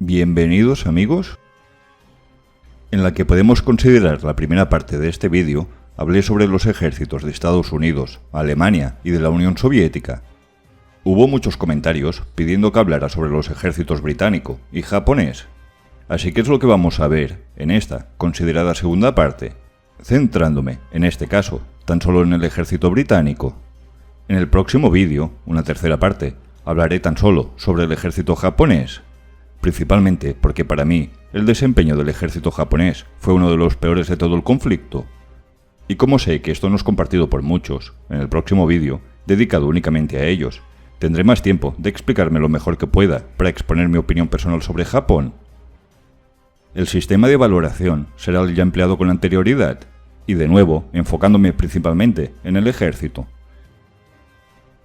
Bienvenidos amigos. En la que podemos considerar la primera parte de este vídeo, hablé sobre los ejércitos de Estados Unidos, Alemania y de la Unión Soviética. Hubo muchos comentarios pidiendo que hablara sobre los ejércitos británico y japonés. Así que es lo que vamos a ver en esta considerada segunda parte, centrándome, en este caso, tan solo en el ejército británico. En el próximo vídeo, una tercera parte, hablaré tan solo sobre el ejército japonés, principalmente porque para mí el desempeño del ejército japonés fue uno de los peores de todo el conflicto. Y como sé que esto no es compartido por muchos, en el próximo vídeo, dedicado únicamente a ellos, tendré más tiempo de explicarme lo mejor que pueda para exponer mi opinión personal sobre Japón. El sistema de valoración será el ya empleado con anterioridad, y de nuevo enfocándome principalmente en el ejército.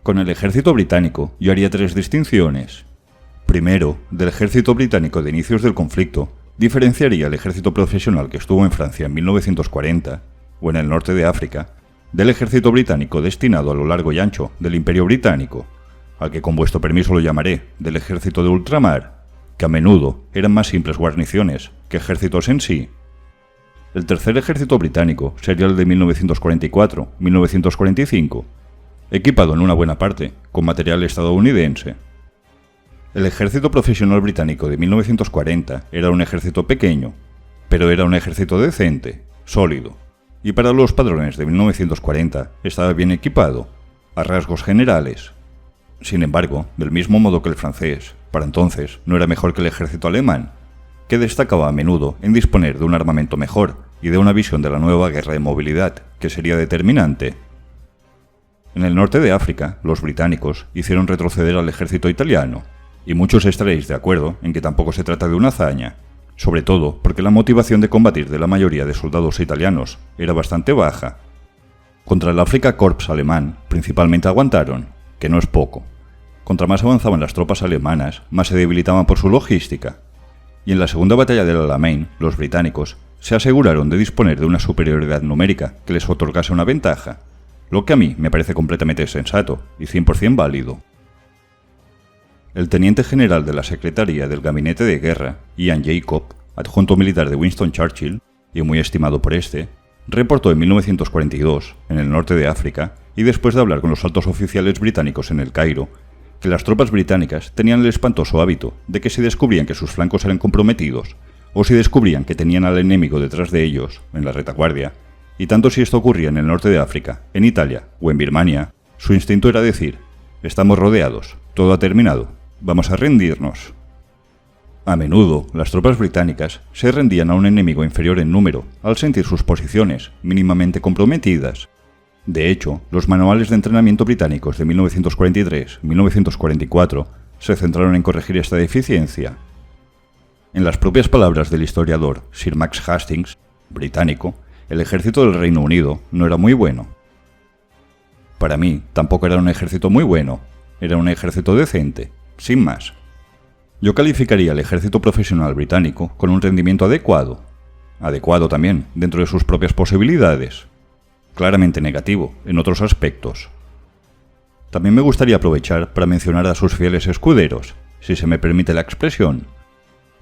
Con el ejército británico yo haría tres distinciones. Primero, del ejército británico de inicios del conflicto, diferenciaría el ejército profesional que estuvo en Francia en 1940, o en el norte de África, del ejército británico destinado a lo largo y ancho del Imperio Británico, al que con vuestro permiso lo llamaré del ejército de ultramar, que a menudo eran más simples guarniciones que ejércitos en sí. El tercer ejército británico sería el de 1944-1945, equipado en una buena parte con material estadounidense. El ejército profesional británico de 1940 era un ejército pequeño, pero era un ejército decente, sólido, y para los padrones de 1940 estaba bien equipado, a rasgos generales. Sin embargo, del mismo modo que el francés, para entonces no era mejor que el ejército alemán, que destacaba a menudo en disponer de un armamento mejor y de una visión de la nueva guerra de movilidad, que sería determinante. En el norte de África, los británicos hicieron retroceder al ejército italiano, y muchos estaréis de acuerdo en que tampoco se trata de una hazaña, sobre todo porque la motivación de combatir de la mayoría de soldados italianos era bastante baja. Contra el Afrika Korps alemán principalmente aguantaron, que no es poco. Contra más avanzaban las tropas alemanas, más se debilitaban por su logística. Y en la segunda batalla del Alamein, los británicos se aseguraron de disponer de una superioridad numérica que les otorgase una ventaja, lo que a mí me parece completamente sensato y 100% válido. El teniente general de la Secretaría del Gabinete de Guerra, Ian Jacob, adjunto militar de Winston Churchill, y muy estimado por este, reportó en 1942, en el norte de África, y después de hablar con los altos oficiales británicos en el Cairo, que las tropas británicas tenían el espantoso hábito de que si descubrían que sus flancos eran comprometidos, o si descubrían que tenían al enemigo detrás de ellos, en la retaguardia, y tanto si esto ocurría en el norte de África, en Italia o en Birmania, su instinto era decir: estamos rodeados, todo ha terminado, vamos a rendirnos. A menudo, las tropas británicas se rendían a un enemigo inferior en número al sentir sus posiciones mínimamente comprometidas. De hecho, los manuales de entrenamiento británicos de 1943-1944 se centraron en corregir esta deficiencia. En las propias palabras del historiador Sir Max Hastings, británico, el ejército del Reino Unido no era muy bueno. Para mí, tampoco era un ejército muy bueno, era un ejército decente, sin más. Yo calificaría al ejército profesional británico con un rendimiento adecuado también dentro de sus propias posibilidades, claramente negativo en otros aspectos. También me gustaría aprovechar para mencionar a sus fieles escuderos, si se me permite la expresión.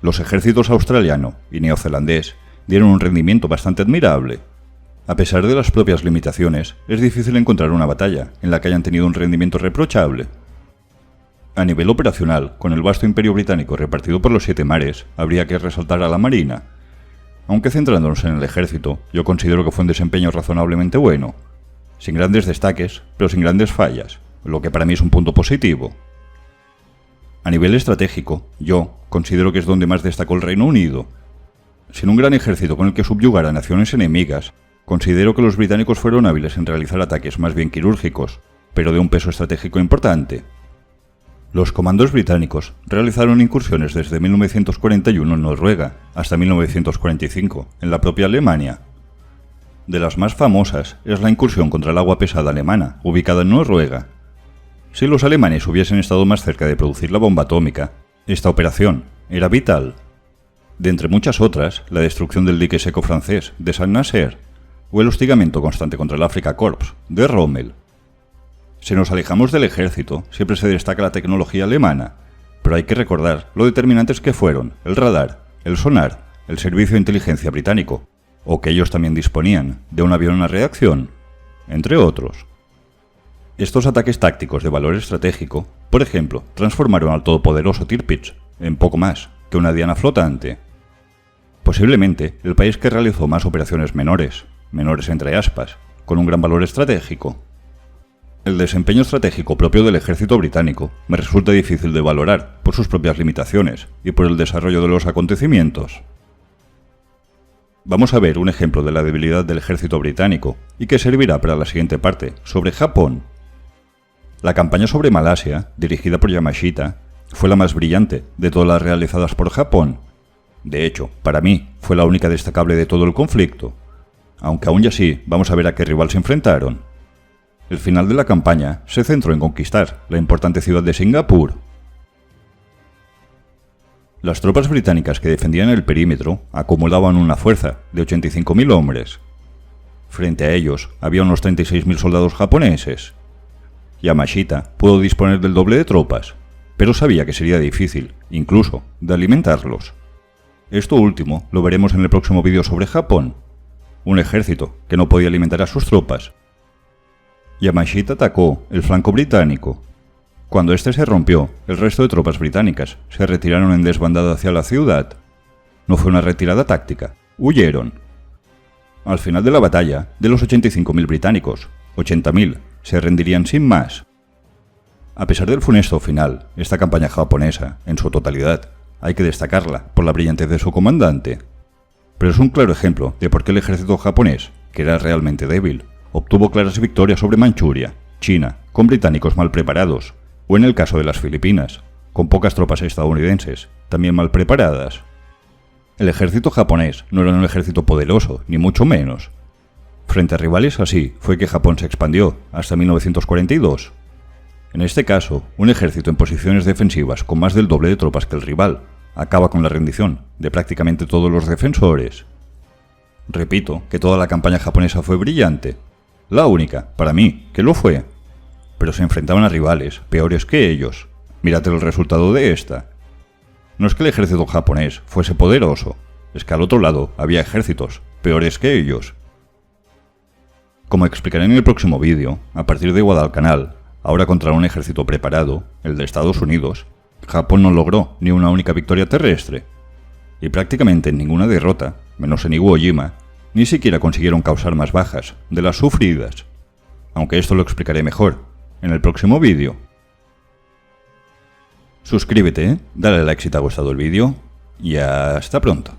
Los ejércitos australiano y neozelandés dieron un rendimiento bastante admirable. A pesar de las propias limitaciones, es difícil encontrar una batalla en la que hayan tenido un rendimiento reprochable. A nivel operacional, con el vasto imperio británico repartido por los 7 mares, habría que resaltar a la marina. Aunque centrándonos en el ejército, yo considero que fue un desempeño razonablemente bueno, sin grandes destaques, pero sin grandes fallas, lo que para mí es un punto positivo. A nivel estratégico, yo considero que es donde más destacó el Reino Unido. Sin un gran ejército con el que subyugar a naciones enemigas, considero que los británicos fueron hábiles en realizar ataques más bien quirúrgicos, pero de un peso estratégico importante. Los comandos británicos realizaron incursiones desde 1941 en Noruega hasta 1945 en la propia Alemania. De las más famosas es la incursión contra el agua pesada alemana, ubicada en Noruega. Si los alemanes hubiesen estado más cerca de producir la bomba atómica, esta operación era vital. De entre muchas otras, la destrucción del dique seco francés de Saint-Nazaire o el hostigamiento constante contra el Afrika Korps de Rommel. Si nos alejamos del ejército, siempre se destaca la tecnología alemana, Pero hay que recordar lo determinantes que fueron el radar, el sonar, el servicio de inteligencia británico, o que ellos también disponían de un avión a reacción, entre otros. Estos ataques tácticos de valor estratégico, por ejemplo, transformaron al todopoderoso Tirpitz en poco más que una diana flotante. Posiblemente el país que realizó más operaciones menores entre aspas, con un gran valor estratégico. El desempeño estratégico propio del ejército británico me resulta difícil de valorar por sus propias limitaciones y por el desarrollo de los acontecimientos. Vamos a ver un ejemplo de la debilidad del ejército británico y que servirá para la siguiente parte, sobre Japón. La campaña sobre Malasia, dirigida por Yamashita, fue la más brillante de todas las realizadas por Japón. De hecho, para mí, fue la única destacable de todo el conflicto. Aunque aún y así, vamos a ver a qué rival se enfrentaron. El final de la campaña se centró en conquistar la importante ciudad de Singapur. Las tropas británicas que defendían el perímetro acumulaban una fuerza de 85.000 hombres. Frente a ellos había unos 36.000 soldados japoneses. Yamashita pudo disponer del doble de tropas, pero sabía que sería difícil, incluso, de alimentarlos. Esto último lo veremos en el próximo vídeo sobre Japón. Un ejército que no podía alimentar a sus tropas. Yamashita atacó el flanco británico. Cuando este se rompió, el resto de tropas británicas se retiraron en desbandada hacia la ciudad. No fue una retirada táctica, huyeron. Al final de la batalla, de los 85.000 británicos, 80.000 se rendirían sin más. A pesar del funesto final, esta campaña japonesa, en su totalidad, hay que destacarla por la brillantez de su comandante. Pero es un claro ejemplo de por qué el ejército japonés, que era realmente débil, obtuvo claras victorias sobre Manchuria, China, con británicos mal preparados, o en el caso de las Filipinas, con pocas tropas estadounidenses, también mal preparadas. El ejército japonés no era un ejército poderoso, ni mucho menos. Frente a rivales así fue que Japón se expandió hasta 1942. En este caso, un ejército en posiciones defensivas con más del doble de tropas que el rival acaba con la rendición de prácticamente todos los defensores. Repito que toda la campaña japonesa fue brillante. La única, para mí, que lo fue. Pero se enfrentaban a rivales peores que ellos. Mírate el resultado de esta. No es que el ejército japonés fuese poderoso, es que al otro lado había ejércitos peores que ellos. Como explicaré en el próximo vídeo, a partir de Guadalcanal, ahora contra un ejército preparado, el de Estados Unidos, Japón no logró ni una única victoria terrestre. Y prácticamente en ninguna derrota, menos en Iwo Jima, ni siquiera consiguieron causar más bajas de las sufridas. Aunque esto lo explicaré mejor en el próximo vídeo. Suscríbete, dale like si te ha gustado el vídeo y hasta pronto.